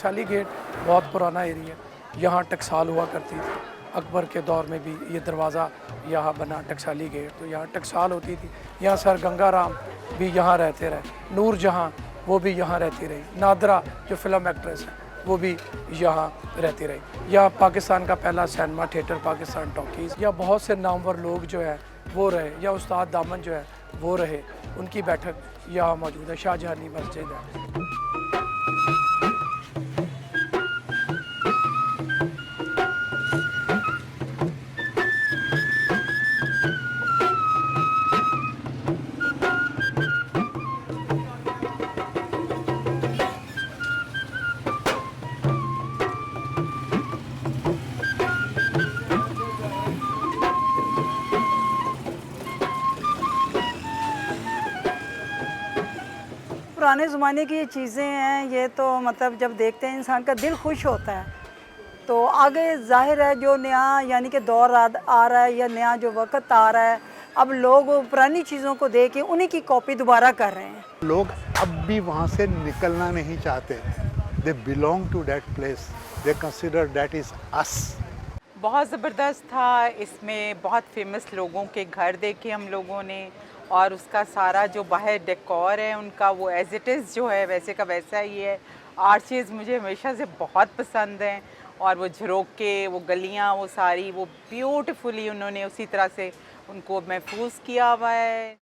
टकसाली gate बहुत पुराना area है, यहाँ टकसाल हुआ करती थी। अकबर के दौर में भी ये दरवाज़ा यहाँ बना टकसाली गेट, तो यहाँ टकसाल होती थी। यहाँ सर गंगाराम भी यहाँ रहते रहे, नूर जहाँ वो भी यहाँ रहती रही, नादरा जो फिल्म एक्ट्रेस है वो भी यहाँ रहती रही। यहाँ पाकिस्तान का पहला सिनेमा थिएटर पाकिस्तान टॉकीज़, या बहुत से नामवर लोग जो है वो रहे, या उस्ताद दामन जो है वो रहे, उनकी बैठक यहाँ मौजूद है। शाहजहानी मस्जिद है। पुराने ज़माने की ये चीज़ें हैं, ये तो मतलब जब देखते हैं इंसान का दिल खुश होता है। तो आगे ज़ाहिर है जो नया यानी कि दौर आ रहा है या नया जो वक्त आ रहा है, अब लोग पुरानी चीज़ों को देख के उन्हीं की कॉपी दोबारा कर रहे हैं। लोग अब भी वहाँ से निकलना नहीं चाहते। They belong to that place, they consider that is us. बहुत ज़बरदस्त था। इसमें बहुत फेमस लोगों के घर देखे हम लोगों ने, और उसका सारा जो बाहर डेकोर है उनका वो एज़ इट इज़ जो है वैसे का वैसा ही है। आर्चेज़ मुझे हमेशा से बहुत पसंद हैं, और वो झरोके, वो गलियाँ, वो सारी वो ब्यूटीफुली उन्होंने उसी तरह से उनको महफूज किया हुआ है।